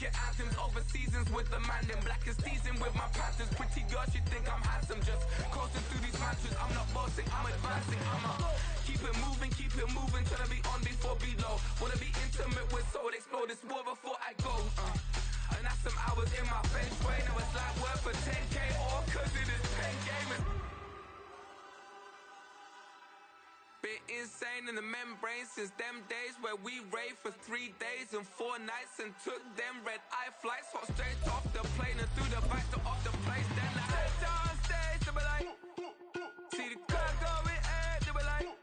cricket anthems over seasons with the man in black and season with my panthers. Pretty girl, she think I'm handsome. Just coasting through these mantras. I'm not bossing, I'm advancing. Keep it moving, trying to be on before below. Wanna be intimate with soul, explore this war before I go. And that's some hours in my bench way. Now it's like work for 10K or cause it is pen gaming. Been insane in the membrane since them days where we raved for 3 days and 4 nights and took them red eye flights. Hot straight off the plane and through the back door of the place. Then I head downstairs, they be like, see the crowd going air, they be like.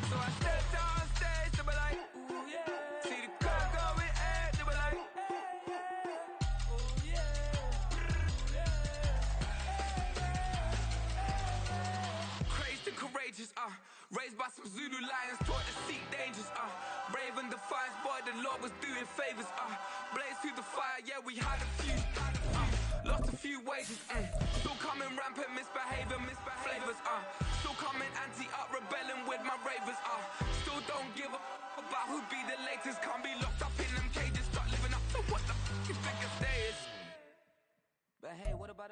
So I step downstairs, they be like, ooh yeah. See the crowd going air, they be like, ooh yeah. Crazed and courageous, raised by some Zulu lions, taught to seek dangers, brave and defiant, boy, the Lord was doing favors, blaze through the fire, yeah, we had a few, lost a few wages, still coming rampant, misbehaving, flavors, still coming anti-up, rebelling with my ravers, still don't give a about who be the latest, can't be locked up in them cages, start living up to what the you think a day is. But hey, what about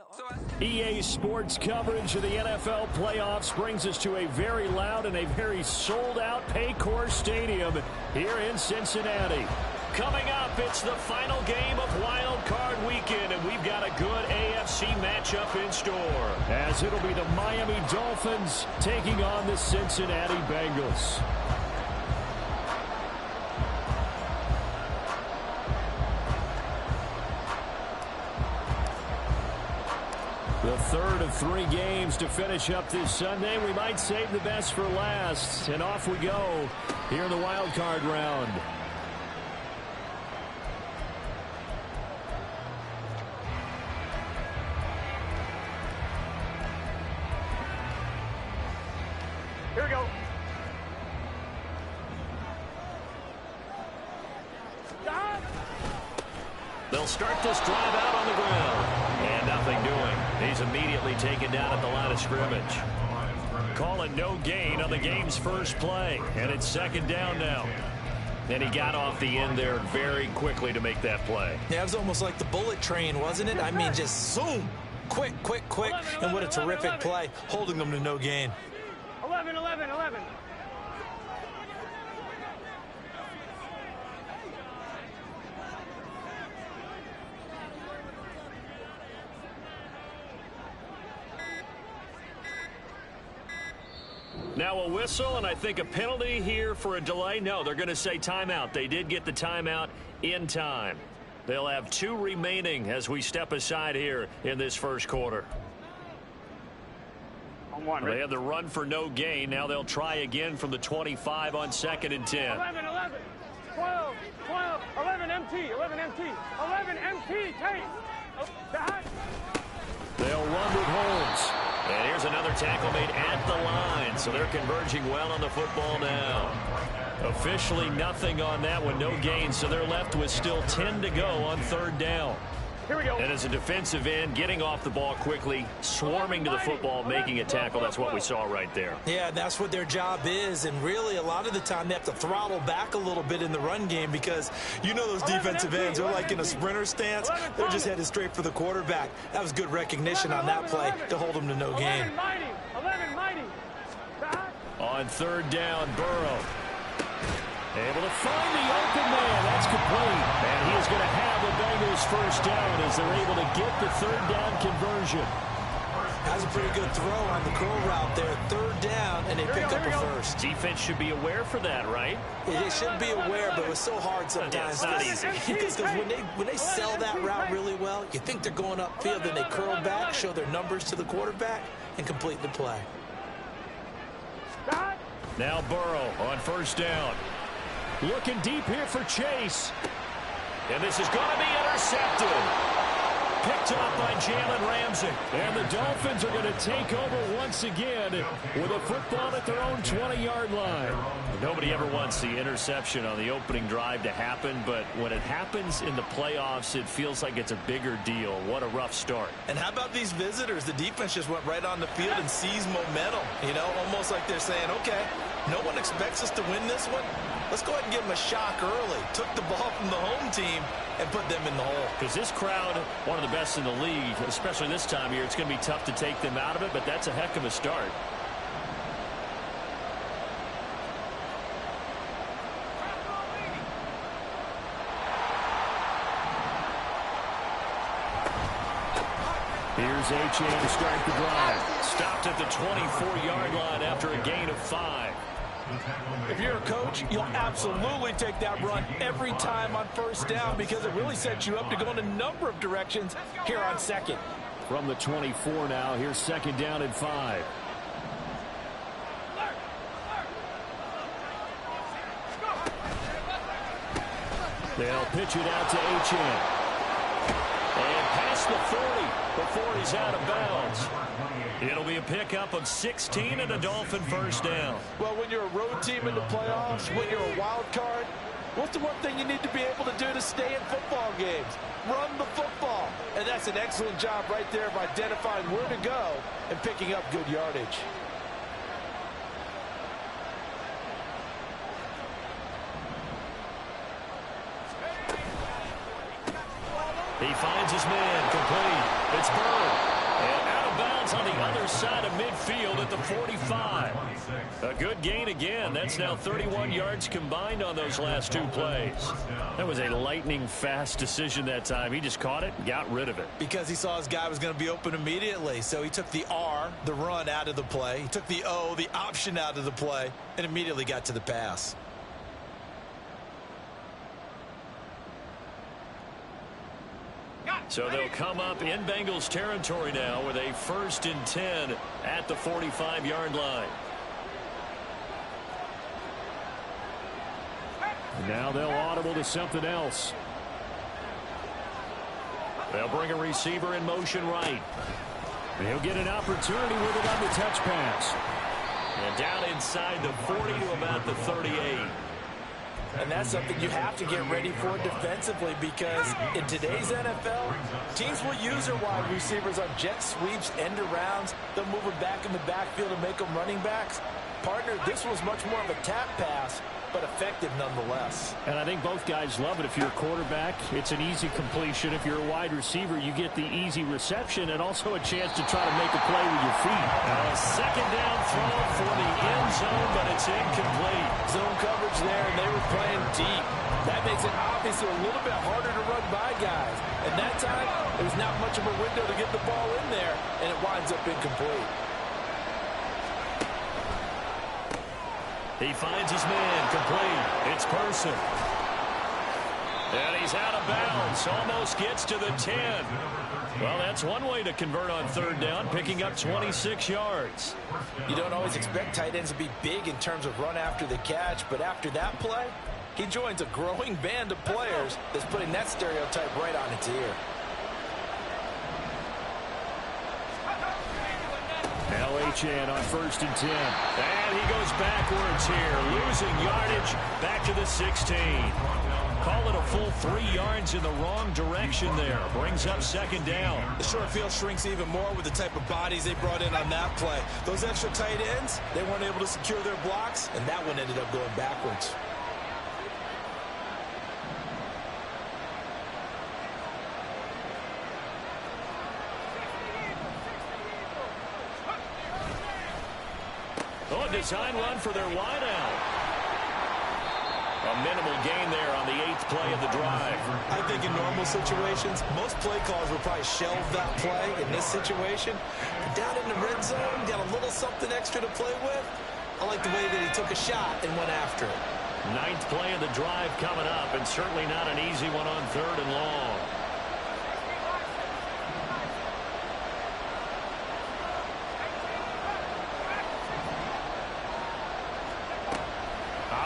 EA Sports coverage of the NFL playoffs brings us to a very loud and a very sold-out Paycor Stadium here in Cincinnati. Coming up, it's the final game of Wild Card Weekend, and we've got a good AFC matchup in store, as it'll be the Miami Dolphins taking on the Cincinnati Bengals. The third of 3 games to finish up this Sunday. We might save the best for last. And off we go here in the wild card round. Here we go. They'll start this drive out on the ground. And nothing doing. He's immediately taken down at the line of scrimmage. Calling no gain on the game's first play. And it's second down now. And he got off the end there very quickly to make that play. Yeah, it was almost like the bullet train, wasn't it? I mean, just zoom. Quick. And what a terrific play, holding them to no gain. 11. Now a whistle, and I think a penalty here for a delay. No, they're going to say timeout. They did get the timeout in time. They'll have 2 remaining as we step aside here in this first quarter. They had the run for no gain. Now they'll try again from the 25 on 2nd and 10. 11, 12, 11 MT, 11 MT, Tate. They'll run with Holmes. And here's another tackle made at the line. So they're converging well on the football now. Officially nothing on that one, no gain. So they're left with still 10 to go on 3rd down. Here we go. And as a defensive end, getting off the ball quickly, swarming to the football, making a tackle. That's what we saw right there. Yeah, that's what their job is. And really, a lot of the time, they have to throttle back a little bit in the run game because you know those defensive ends are like in a sprinter stance. They're just headed straight for the quarterback. That was good recognition on that play to hold them to no gain. 11 mighty. On 3rd down, Burrow. Able to find the open man. That's complete. And he is going to have the Bengals first down as they're able to get the 3rd down conversion. That's a pretty good throw on the curl route there. 3rd down, and they pick up a first. Defense should be aware for that, right? They should be aware, but it was so hard sometimes. Yeah, it's not easy. Because when they sell that route really well, you think they're going upfield, then they curl back, show their numbers to the quarterback, and complete the play. Now Burrow on 1st down. Looking deep here for Chase. And this is going to be intercepted. picked up by Jalen Ramsey. And the Dolphins are going to take over once again with a football at their own 20-yard line. Nobody ever wants the interception on the opening drive to happen, but when it happens in the playoffs, it feels like it's a bigger deal. What a rough start. And how about these visitors? The defense just went right on the field and seized momentum. You know, almost like they're saying, okay, no one expects us to win this one. Let's go ahead and give them a shock early. Took the ball from the home team and put them in the hole. Because this crowd, one of the best in the league, especially this time of year, it's going to be tough to take them out of it, but that's a heck of a start. Here's Achane to start the drive. Stopped at the 24-yard line after a gain of 5. If you're a coach, you'll absolutely take that run every time on first down because it really sets you up to go in a number of directions here on second. From the 24 now, here's second down and 5. They'll pitch it out to Achane. And past the 40 before he's out of bounds. It'll be a pickup of 16 and a Dolphin first down. Well, when you're a road team in the playoffs, when you're a wild card, what's the one thing you need to be able to do to stay in football games? Run the football. And that's an excellent job right there of identifying where to go and picking up good yardage. He finds his man, complete. It's Bird. And out of bounds on the other side of midfield at the 45. A good gain again. That's now 31 yards combined on those last 2 plays. That was a lightning-fast decision that time. He just caught it and got rid of it. Because he saw his guy was going to be open immediately. So he took the R, the run, out of the play. He took the O, the option, out of the play, and immediately got to the pass. So they'll come up in Bengals territory now with a 1st and 10 at the 45-yard line. And now they'll audible to something else. They'll bring a receiver in motion right. And he'll get an opportunity with it on the touch pass. And down inside the 40 to about the 38. And that's something you have to get ready for defensively because in today's NFL, teams will use their wide receivers on jet sweeps, end arounds. They'll move them back in the backfield and make them running backs. Partner, this was much more of a tap pass, but effective nonetheless. And I think both guys love it. If you're a quarterback, it's an easy completion. If you're a wide receiver, you get the easy reception and also a chance to try to make a play with your feet. A second down throw for the end zone, but it's incomplete. Zone coverage there, and they were playing deep. That makes it obviously a little bit harder to run by guys. And that time, there was not much of a window to get the ball in there, and it winds up incomplete. He finds his man, complete. It's Person. And he's out of bounds. Almost gets to the 10. Well, that's one way to convert on 3rd down, picking up 26 yards. You don't always expect tight ends to be big in terms of run after the catch, but after that play, he joins a growing band of players that's putting that stereotype right on its ear. Achane on 1st and 10. And he goes backwards here, losing yardage back to the 16. Call it a full 3 yards in the wrong direction there. Brings up 2nd down. The short field shrinks even more with the type of bodies they brought in on that play. Those extra tight ends, they weren't able to secure their blocks, and that one ended up going backwards. Oh, a design run for their wideout. A minimal gain there on the 8th play of the drive. I think in normal situations, most play calls would probably shelve that play. In this situation, down in the red zone, got a little something extra to play with. I like the way that he took a shot and went after it. 9th play of the drive coming up, and certainly not an easy one on 3rd and long.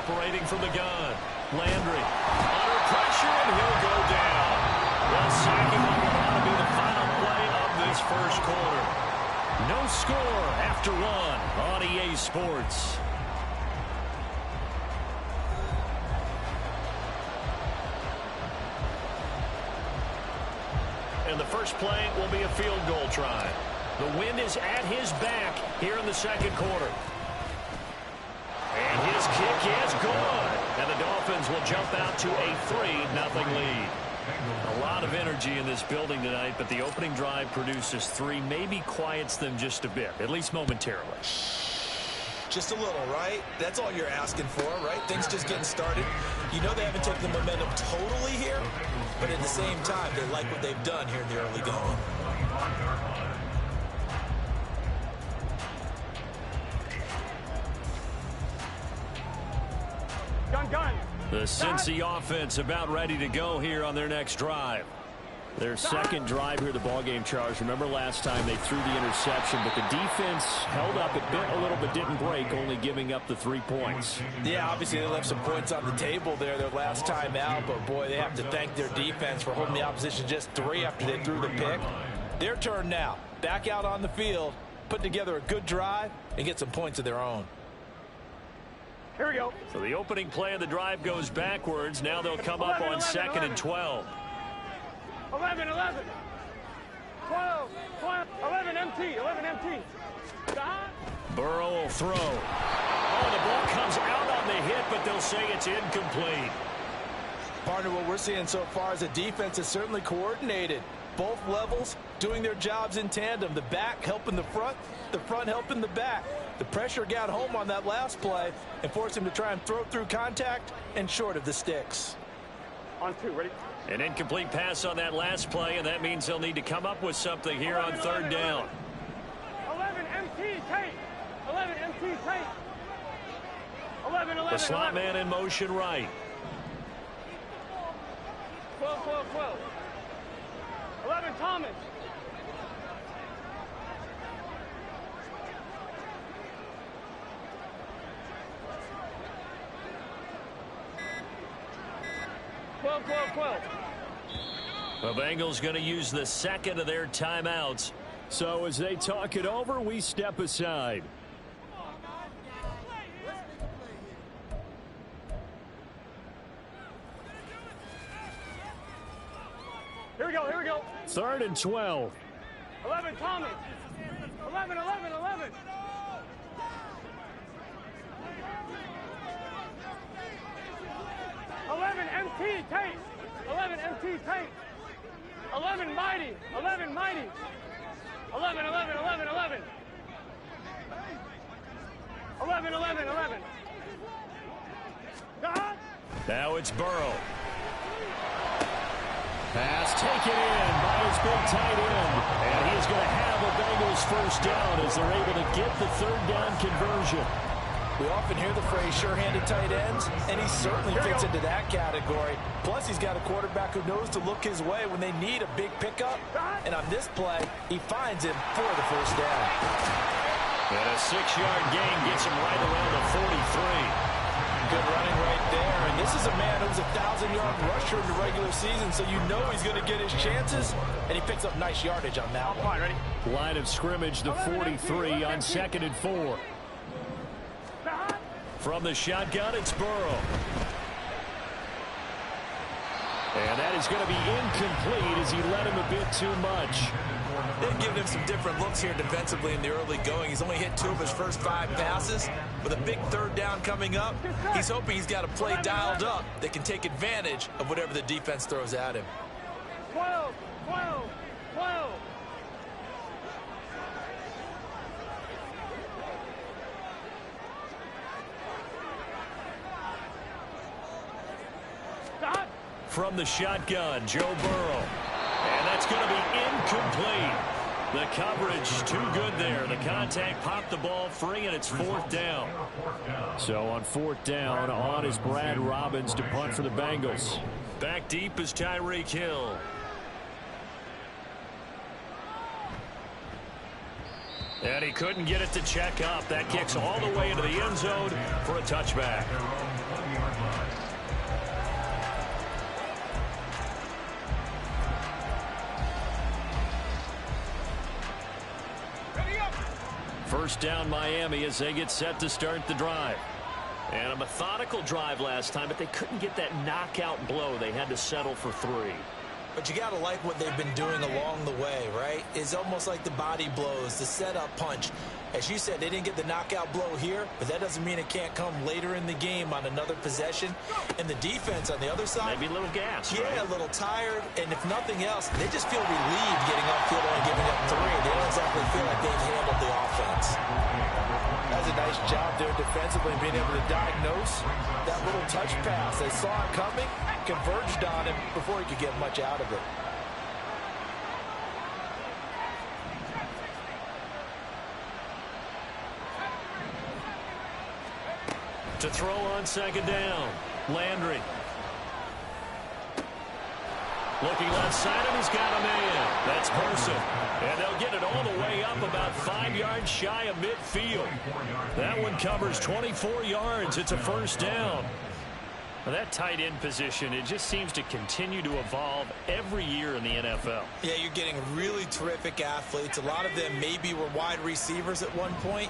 Operating from the gun. Landry under pressure, and he'll go down. They'll sack him on what ought to be the this first quarter. No score after one on EA Sports. And the first play will be a field goal try. The wind is at his back here in the second quarter. And his kick is good. And the Dolphins will jump out to a 3-0 lead. A lot of energy in this building tonight, but the opening drive produces 3, maybe quiets them just a bit, at least momentarily. Just a little, right? That's all you're asking for, right? Things just getting started. You know they haven't taken the momentum totally here, but at the same time, they like what they've done here in the early going. Gun. The Cincy offense about ready to go here on their next drive. Their second drive here, the ballgame, Charles. Remember last time they threw the interception, but the defense held up. It bit a little but didn't break, only giving up the 3 points. Yeah, obviously they left some points on the table there their last time out, but boy, they have to thank their defense for holding the opposition just 3 after they threw the pick. Their turn now. Back out on the field, put together a good drive, and get some points of their own. Here we go. So the opening play of the drive goes backwards. Now they'll come up on 2nd and 12. 11, 12, 11 MT. Burrow will throw. Oh, the ball comes out on the hit, but they'll say it's incomplete. Partner, what we're seeing so far is the defense is certainly coordinated. Both levels doing their jobs in tandem. The back helping the front helping the back. The pressure got home on that last play and forced him to try and throw through contact and short of the sticks. On 2, ready? An incomplete pass on that last play, and that means they'll need to come up with something here on 3rd down. 11 MT tape. 11 MT tape. 11. The slot man in motion right. 12. 11 Thomas. The Bengals going to use the second of their timeouts. So as they talk it over, we step aside. Here we go. 3rd and 12. 11 Thomas. 11. 11 MT tape. 11 MT tape. 11 mighty. 11. 11. God. Now it's Burrow. Pass taken in by his big tight end. And he's going to have a Bengals first down as they're able to get the 3rd down conversion. We often hear the phrase sure-handed tight ends, and he certainly fits into that category. Plus, he's got a quarterback who knows to look his way when they need a big pickup. And on this play, he finds him for the first down. And a 6-yard gain gets him right around the 43. Good running right there. And this is a man who's a 1,000-yard rusher in the regular season, so you know he's going to get his chances. And he picks up nice yardage on that one. Ready? Line of scrimmage, the 43 on 2nd and 4. From the shotgun, it's Burrow. And that is going to be incomplete as he led him a bit too much. They've given him some different looks here defensively in the early going. He's only hit 2 of his first 5 passes. With a big 3rd down coming up, he's hoping he's got a play dialed up that can take advantage of whatever the defense throws at him. 12. From the shotgun, Joe Burrow. And that's going to be incomplete. The coverage too good there. The contact popped the ball free, and it's 4th down. So on 4th down, on is Brad Robbins to punt for the Bengals. Back deep is Tyreek Hill. And he couldn't get it to check up. That kicks all the way into the end zone for a touchback. First down Miami as they get set to start the drive. And a methodical drive last time, but they couldn't get that knockout blow. They had to settle for 3. But you got to like what they've been doing along the way, right? It's almost like the body blows, the setup punch. As you said, they didn't get the knockout blow here, but that doesn't mean it can't come later in the game on another possession. And the defense on the other side, maybe a little gas, yeah, right? A little tired. And if nothing else, they just feel relieved getting upfield and giving up 3. They don't exactly feel like they've handled the offense. That's a nice job there defensively, being able to diagnose that little touch pass. They saw it coming, converged on him before he could get much out of it. To throw on second down, Landry. Looking left side, and he's got a man. That's Person. And they'll get it all the way up about 5 yards shy of midfield. That one covers 24 yards. It's a first down. Well, that tight end position, it just seems to continue to evolve every year in the NFL. Yeah, you're getting really terrific athletes. A lot of them maybe were wide receivers at one point.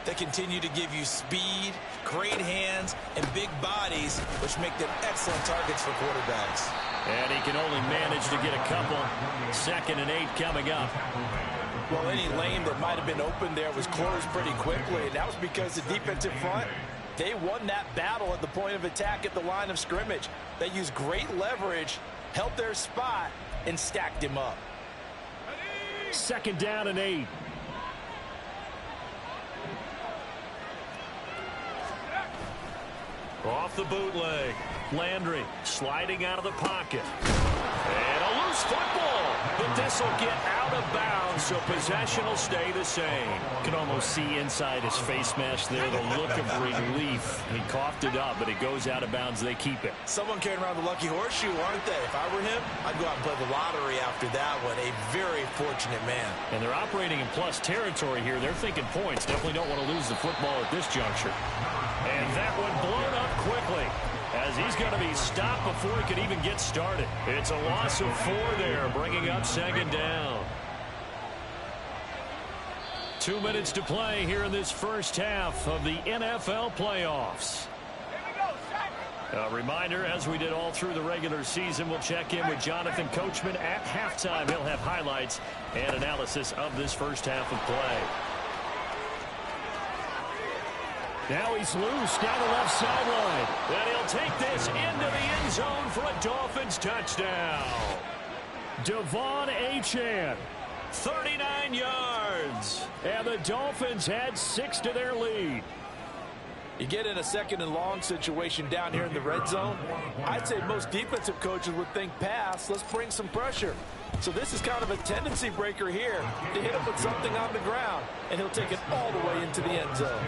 They continue to give you speed, great hands, and big bodies, which make them excellent targets for quarterbacks. And he can only manage to get a couple. 2nd and 8 coming up. Well, any lane that might have been open there was closed pretty quickly, and that was because the defensive front, they won that battle at the point of attack at the line of scrimmage. They used great leverage, held their spot, and stacked him up. 2nd down and 8. Off the bootleg. Landry sliding out of the pocket. And a loose football. But this will get out of bounds, so possession will stay the same. You can almost see inside his face mask there the look of relief. He coughed it up, but it goes out of bounds. They keep it. Someone carrying around the lucky horseshoe, aren't they? If I were him, I'd go out and play the lottery after that one. A very fortunate man. And they're operating in plus territory here. They're thinking points. Definitely don't want to lose the football at this juncture. And that one blown up quickly as he's going to be stopped before he could even get started. It's a loss of 4 there, bringing up 2nd down. 2 minutes to play here in this first half of the NFL playoffs. A reminder, as we did all through the regular season, we'll check in with Jonathan Coachman at halftime. He'll have highlights and analysis of this first half of play. Now he's loose down the left sideline. And he'll take this into the end zone for a Dolphins touchdown. Devon Achane, 39 yards. And the Dolphins add 6 to their lead. You get in a 2nd and long situation down here in the red zone. I'd say most defensive coaches would think pass. Let's bring some pressure. So this is kind of a tendency breaker here to hit him with something on the ground. And he'll take it all the way into the end zone.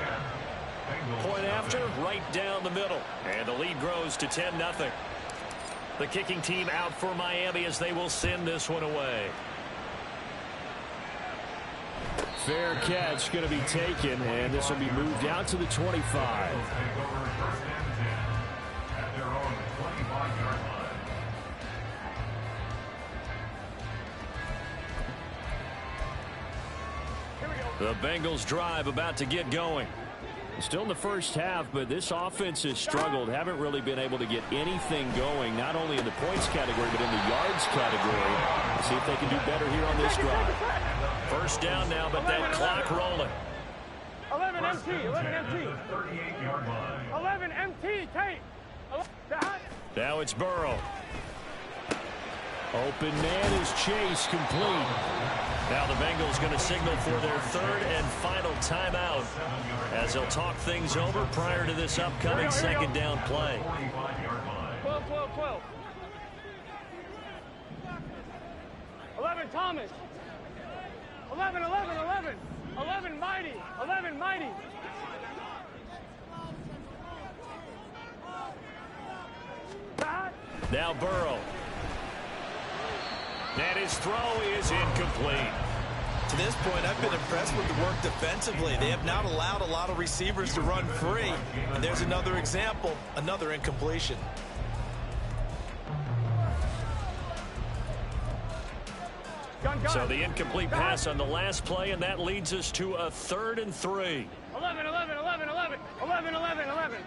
Point after, right down the middle. And the lead grows to 10-0. The kicking team out for Miami as they will send this one away. Fair catch going to be taken, and this will be moved out to the 25. The Bengals drive about to get going. Still in the first half, but this offense has struggled. Haven't really been able to get anything going, not only in the points category, but in the yards category. Let's see if they can do better here on this drive. First down now, but that clock rolling. 11 MT, 11 MT. 11 MT, Tate. Now it's Burrow. Open man is Chase, complete. Now the Bengals going to signal for their 3rd and final timeout as they'll talk things over prior to this upcoming 2nd down play. 12, 12, 12. 11 Thomas. 11, 11, 11. 11 Mighty. 11 Mighty. Now Burrow. And his throw is incomplete. To this point, I've been impressed with the work defensively. They have not allowed a lot of receivers to run free. And there's another example, another incompletion. So the incomplete pass on the last play, and that leads us to a 3rd and 3. 11, 11, 11, 11, 11, 11, 11.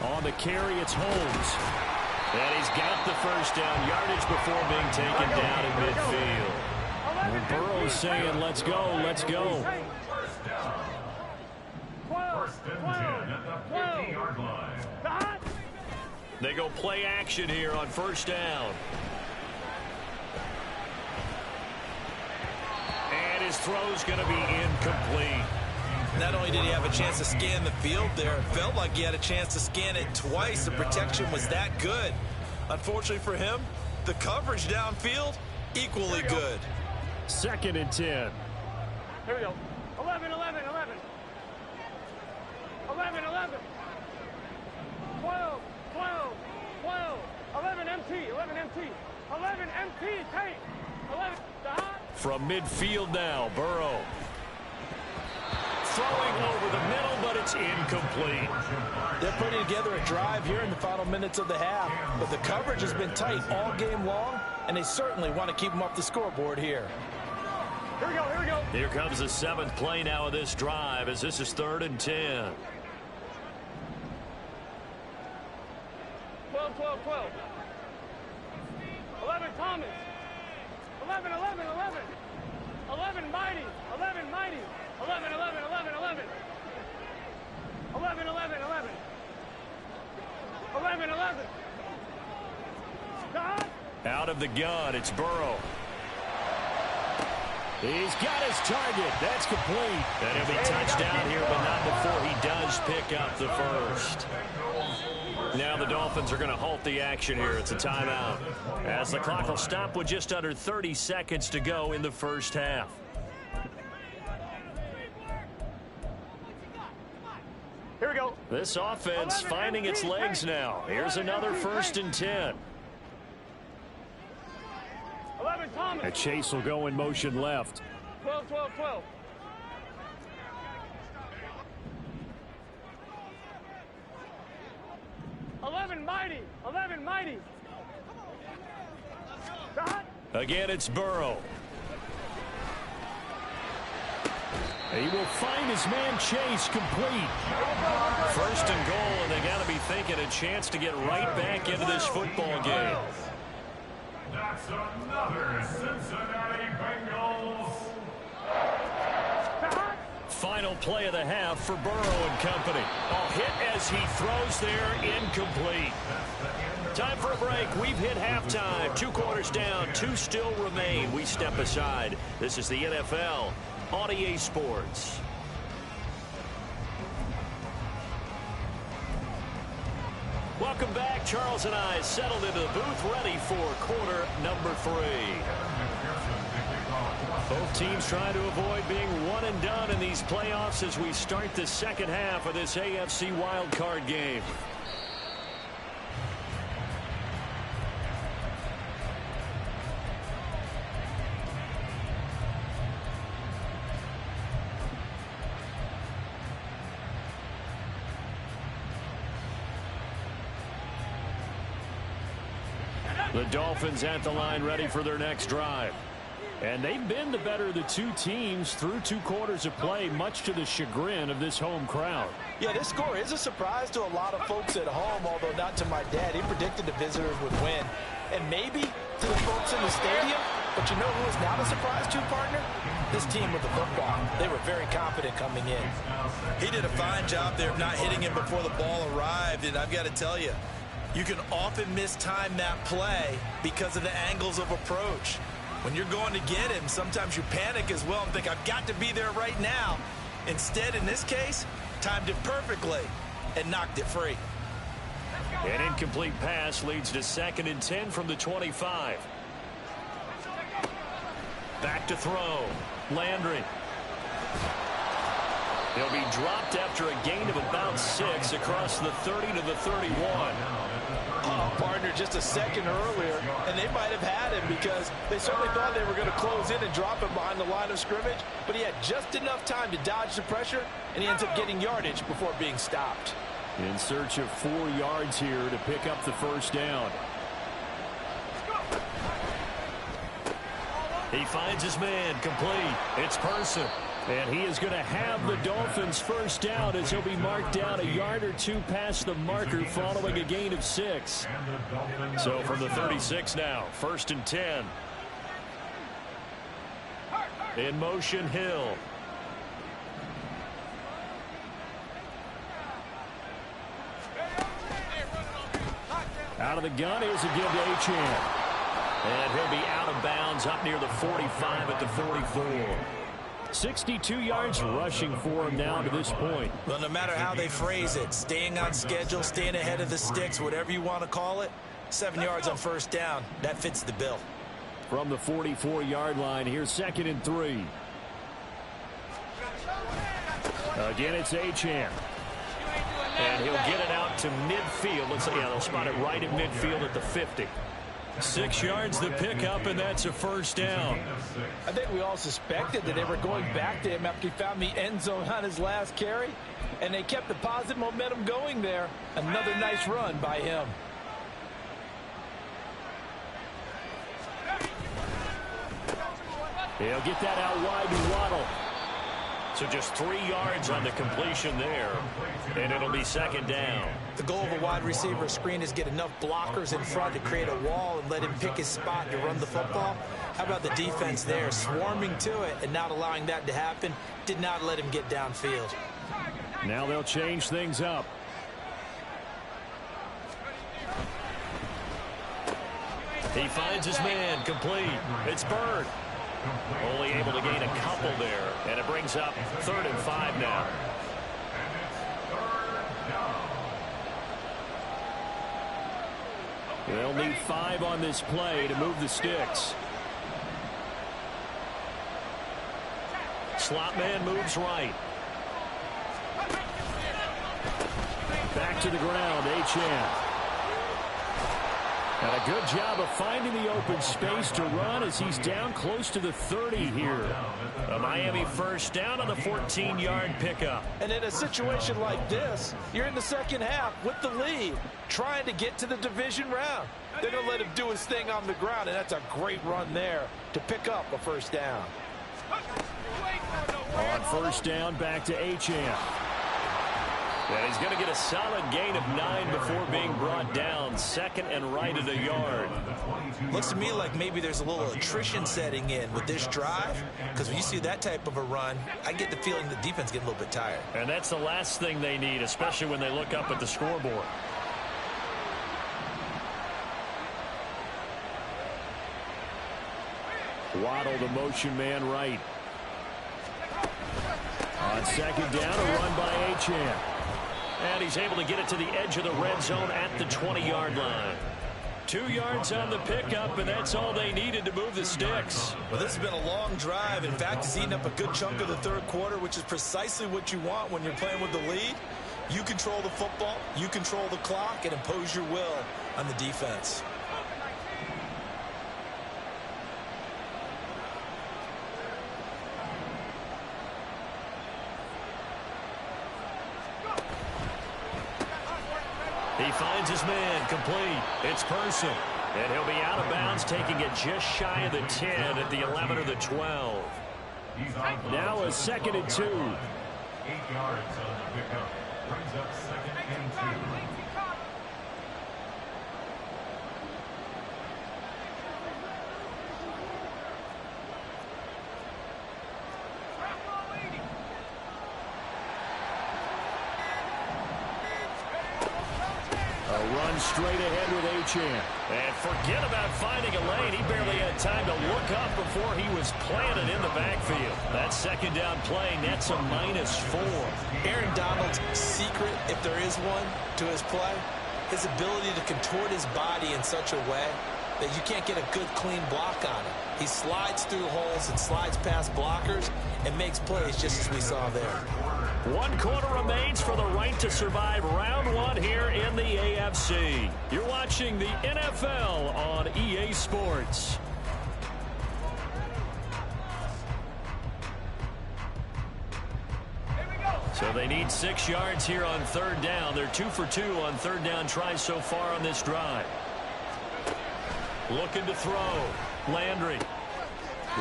On the carry, it's Holmes. And he's got the first down yardage before being taken down in midfield. And Burrow's saying, let's go, let's go. 12, 12. They go play action here on first down. And his throw's going to be incomplete. Not only did he have a chance to scan the field there, it felt like he had a chance to scan it twice. The protection was that good. Unfortunately for him, the coverage downfield, equally good. 2nd and 10. Here we go. 11, 11, 11. 11, 11. 12, 12, 12. 11 MT, 11 MT. 11 MT, Tate. 11, From midfield now, Burrow. Throwing over the middle, but it's incomplete. They're putting together a drive here in the final minutes of the half, but the coverage has been tight all game long, and they certainly want to keep them off the scoreboard here. Here we go, here we go. Here comes the 7th play now of this drive, as this is 3rd and 10. 12, 12, 12. 11 Thomas. 11, 11, 11. 11 Mighty. 11 Mighty. 11, 11, 11, 11. 11, 11, 11. 11, 11. Out of the gun, it's Burrow. He's got his target. That's complete. And he'll be touched down here, but not before he does pick up the first. Now the Dolphins are going to halt the action here. It's a timeout, as the clock will stop with just under 30 seconds to go in the first half. Here we go. This offense finding its legs now. Here's another 1st and 10. 11 Thomas. And Chase will go in motion left. 12, 12, 12. 11 Mighty. 11 Mighty. Again, it's Burrow. He will find his man Chase complete. 1st and goal, and they got to be thinking a chance to get right back into this football game. That's another Cincinnati Bengals. Final play of the half for Burrow and company. A hit as he throws there, incomplete. Time for a break. We've hit halftime. 2 quarters down, 2 still remain. We step aside. This is the NFL on EA Sports. Welcome back. Charles and I settled into the booth, ready for quarter number 3. Both teams trying to avoid being one and done in these playoffs as we start the second half of this AFC wildcard game. The Dolphins at the line, ready for their next drive. And they've been the better of the 2 teams through 2 quarters of play, much to the chagrin of this home crowd. Yeah, this score is a surprise to a lot of folks at home, although not to my dad. He predicted the visitors would win. And maybe to the folks in the stadium, but you know who is not a surprise to, partner? This team with the football. They were very confident coming in. He did a fine job there of not hitting him before the ball arrived, and I've got to tell you, you can often mistime that play because of the angles of approach. When you're going to get him, sometimes you panic as well and think, I've got to be there right now. Instead, in this case, timed it perfectly and knocked it free. An incomplete pass leads to 2nd and 10 from the 25. Back to throw. Landry. He'll be dropped after a gain of about 6 across the 30 to the 31. Partner, just a second earlier, and they might have had him because they certainly thought they were going to close in and drop him behind the line of scrimmage, but he had just enough time to dodge the pressure, and he ends up getting yardage before being stopped. In search of 4 yards here to pick up the first down. He finds his man complete. It's Person. And he is going to have the Dolphins first down as he'll be marked down a yard or two past the marker following a gain of 6. So from the 36 now, 1st and 10. In motion, Hill. Out of the gun, here's a give to Achane. And he'll be out of bounds up near the 45 at the 44. 62 yards rushing for him now to this point. Well, no matter how they phrase it, staying on schedule, staying ahead of the sticks, whatever you want to call it, 7 yards on first down, that fits the bill. From the 44-yard line, here's 2nd and 3. Again, it's Achane. And he'll get it out to midfield. Looks like, yeah, they'll spot it right at midfield at the 50. 6 yards the pickup, and that's a first down. I think we all suspected that they were going back to him after he found the end zone on his last carry, and they kept the positive momentum going there. Another nice run by him. He'll get that out wide to Waddle. So just 3 yards on the completion there, and it'll be 2nd down. The goal of a wide receiver screen is get enough blockers in front to create a wall and let him pick his spot to run the football. How about the defense there, swarming to it and not allowing that to happen? Did not let him get downfield. Now they'll change things up. He finds his man complete. It's Bird. Only able to gain a couple there, and it brings up 3rd and 5 now. They'll need 5 on this play to move the sticks. Slot man moves right. Back to the ground, Achane. And a good job of finding the open space to run as he's down close to the 30 here. A Miami first down on the 14-yard pickup. And in a situation like this, you're in the second half with the lead, trying to get to the division round. They're going to let him do his thing on the ground, and that's a great run there to pick up a first down. On first down, back to Achane. And he's going to get a solid gain of 9 before being brought down. 2nd and right at a yard. Looks to me like maybe there's a little attrition setting in with this drive, because when you see that type of a run, I get the feeling the defense getting a little bit tired. And that's the last thing they need, especially when they look up at the scoreboard. Waddle, the motion man right. On 2nd down, a run by Achane. And he's able to get it to the edge of the red zone at the 20-yard line. 2 yards on the pickup, and that's all they needed to move the sticks. Well, this has been a long drive. In fact, it's eaten up a good chunk of the 3rd quarter, which is precisely what you want when you're playing with the lead. You control the football, you control the clock, and impose your will on the defense. He finds his man complete. It's Person. And he'll be out of bounds, taking it just shy of the 10 at the 11 or the 12. Now a 2nd and 2. 8 yards on the pickup. Brings up 2nd and 2. Run straight ahead with Achane. And forget about finding a lane. He barely had time to look up before he was planted in the backfield. That 2nd down play nets a -4. Aaron Donald's secret, if there is one, to his play, his ability to contort his body in such a way that you can't get a good, clean block on him. He slides through holes and slides past blockers and makes plays just as we saw there. 1 quarter remains for the right to survive round 1 here in the AFC. You're watching the NFL on EA Sports. So they need 6 yards here on 3rd down. They're 2 for 2 on 3rd down tries so far on this drive. Looking to throw. Landry.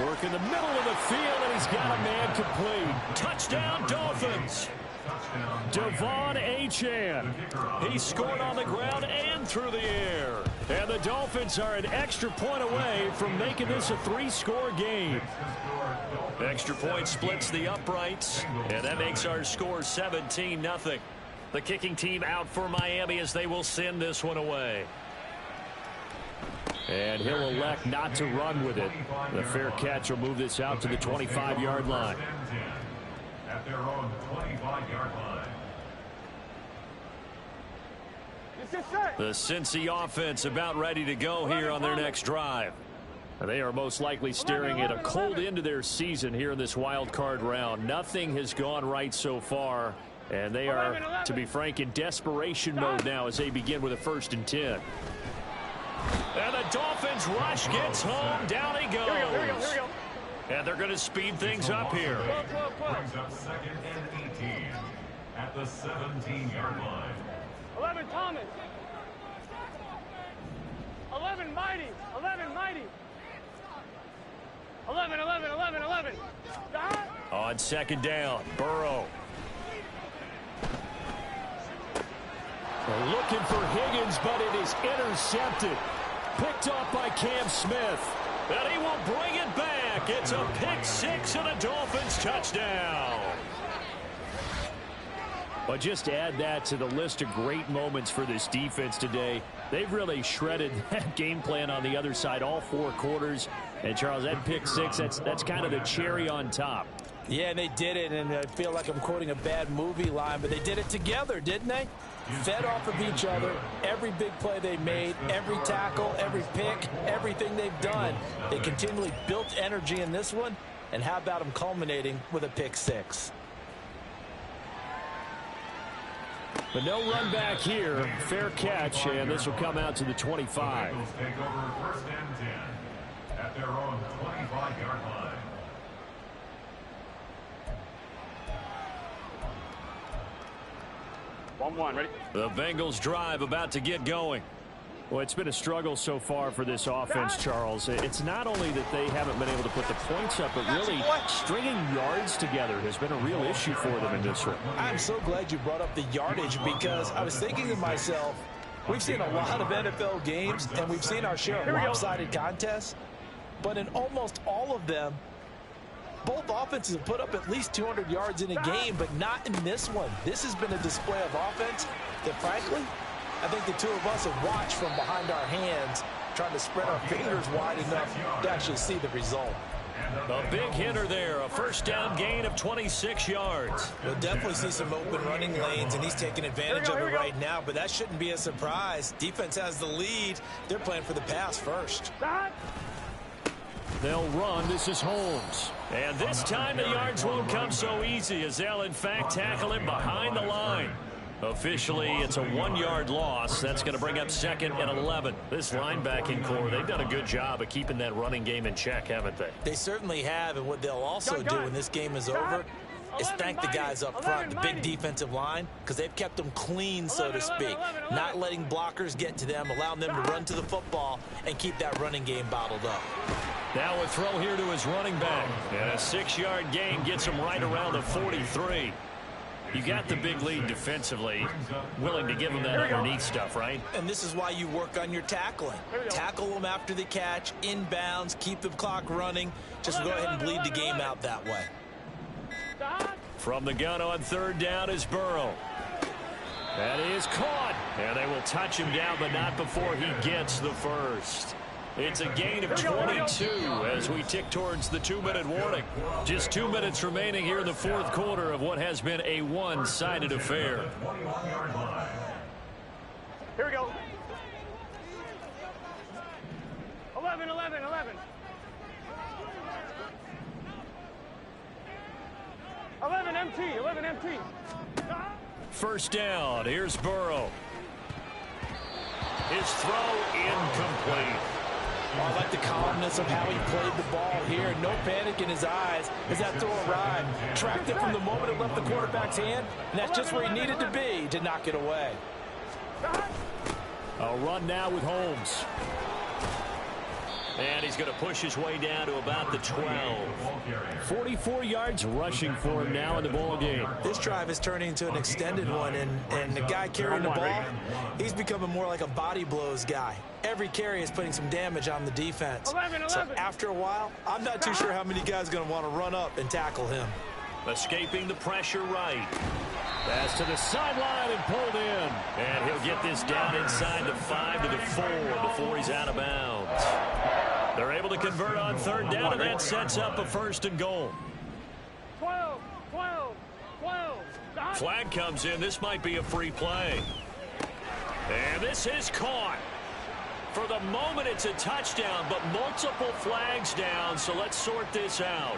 Work in the middle of the field, and he's got a man complete. Touchdown, Dolphins. Devon Achane. He scored on the ground and through the air. And the Dolphins are an extra point away from making this a 3-score game. Extra point splits the uprights, and that makes our score 17-0. The kicking team out for Miami as they will send this one away. And he'll elect not to run with it. The fair catch will move this out to the 25-yard line. At their own 25-yard line. The Cincy offense about ready to go here on their next drive. They are most likely staring at a cold end to their season here in this wild card round. Nothing has gone right so far, and they are, to be frank, in desperation mode now as they begin with a 1st and 10. And the Dolphins rush gets home. Down he goes. Here we go. And they're going to speed things up here. Brings up 2nd and 18 at the 17-yard line. 11 Thomas. 11 Mighty. 11 Mighty. 11. On 2nd down, Burrow. Looking for Higgins, but it is intercepted. Picked off by Cam Smith. And he will bring it back. It's a pick-6 and a Dolphins touchdown. But just add that to the list of great moments for this defense today. They've really shredded that game plan on the other side all 4 quarters. And, Charles, that pick-6, that's kind of the cherry on top. Yeah, and they did it, and I feel like I'm quoting a bad movie line, but they did it together, didn't they? Fed off of each other, every big play they made, every tackle, every pick, everything they've done. They continually built energy in this one, and how about them culminating with a pick-6? But no run back here. Fair catch, and this will come out to the 25. The Bengals take over 1st and 10 at their own 25-yard line. Ready? The Bengals drive about to get going. Well, it's been a struggle so far for this offense, Charles. It's not only that they haven't been able to put the points up, but really stringing yards together has been a real issue for them in this one. I'm so glad you brought up the yardage, because I was thinking to myself, we've seen a lot of NFL games, and we've seen our share of lopsided contests, but in almost all of them, both offenses have put up at least 200 yards in a game, but not in this one. This has been a display of offense that, frankly, I think the two of us have watched from behind our hands, trying to spread our fingers wide enough to actually see the result. A big hitter there, a 1st down gain of 26 yards. We'll definitely see some open running lanes, and he's taking advantage of it right now, but that shouldn't be a surprise. Defense has the lead. They're playing for the pass first. They'll run. This is Holmes. And this time the yards won't come so easy, as they'll, in fact, tackle him behind the line. Officially, it's a 1-yard loss. That's going to bring up 2nd and 11. This linebacking core, they've done a good job of keeping that running game in check, haven't they? They certainly have, and what they'll also do when this game is over is thank the guys up front, the big defensive line, because they've kept them clean, so to speak. Not letting blockers get to them, allowing them to run to the football and keep that running game bottled up. Now a throw here to his running back. And a 6-yard gain gets him right around the 43. You got the big lead defensively, willing to give them that underneath stuff, right? And this is why you work on your tackling. Tackle them after the catch, inbounds, keep the clock running. Just go ahead and bleed the game out that way. From the gun on 3rd down is Burrow. That is caught. And they will touch him down, but not before he gets the first. It's a gain of 22 as we tick towards the 2-minute warning. Just 2 minutes remaining here in the 4th quarter of what has been a one-sided affair. Here we go. 11. 11 MT. 1st down. Here's Burrow. His throw incomplete. I like the calmness of how he played the ball here. No panic in his eyes as that throw arrived. Tracked it from the moment it left the quarterback's hand, and that's just where he needed to be to knock it away. A run now with Holmes. And he's going to push his way down to about the 12. 44 yards rushing for him now in the ball game. This drive is turning into an extended one, and the guy carrying the ball, he's becoming more like a body blows guy. Every carry is putting some damage on the defense. 11. So after a while, I'm not too sure how many guys are going to want to run up and tackle him. Escaping the pressure right. Pass to the sideline and pulled in. And he'll get this down inside the 5 to the 4 before he's out of bounds. They're able to convert on third down, and that sets up a 1st and goal. 12. Flag comes in. This might be a free play. And this is caught. For the moment, it's a touchdown, but multiple flags down, so let's sort this out.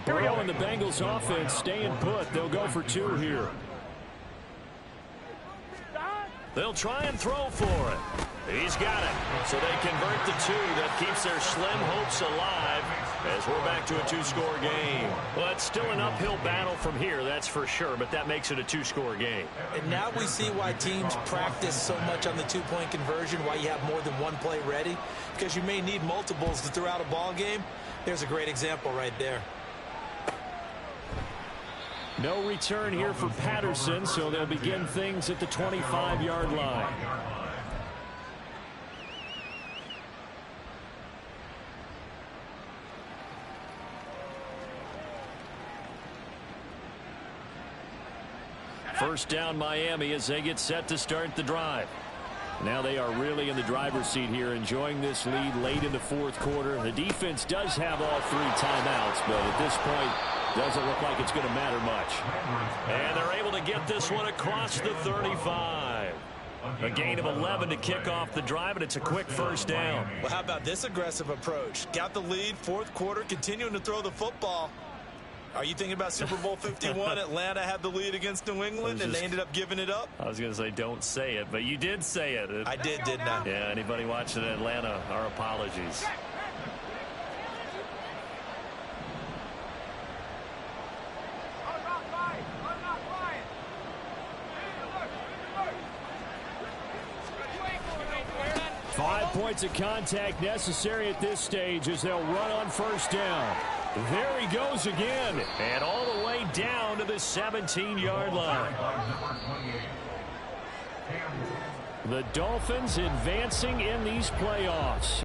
Burrow and the Bengals offense staying put. They'll go for 2 here. They'll try and throw for it. He's got it. So they convert the 2. That keeps their slim hopes alive as we're back to a 2-score game. Well, it's still an uphill battle from here, that's for sure, but that makes it a 2-score game. And now we see why teams practice so much on the 2-point conversion, why you have more than one play ready, because you may need multiples to throw out a ball game. There's a great example right there. No return here for Patterson, so they'll begin things at the 25-yard line. First down Miami as they get set to start the drive. Now they are really in the driver's seat here, enjoying this lead late in the 4th quarter. The defense does have all 3 timeouts, but at this point, doesn't look like it's going to matter much. And they're able to get this one across the 35. A gain of 11 to kick off the drive, and it's a quick 1st down. Well, how about this aggressive approach? Got the lead, 4th quarter, continuing to throw the football. Are you thinking about Super Bowl 51? Atlanta had the lead against New England, and they ended up giving it up? I was going to say don't say it, but you did say it. I didn't I? Yeah, anybody watching Atlanta, our apologies. Five points of contact necessary at this stage as they'll run on 1st down. There he goes again, and all the way down to the 17-yard line. The Dolphins advancing in these playoffs.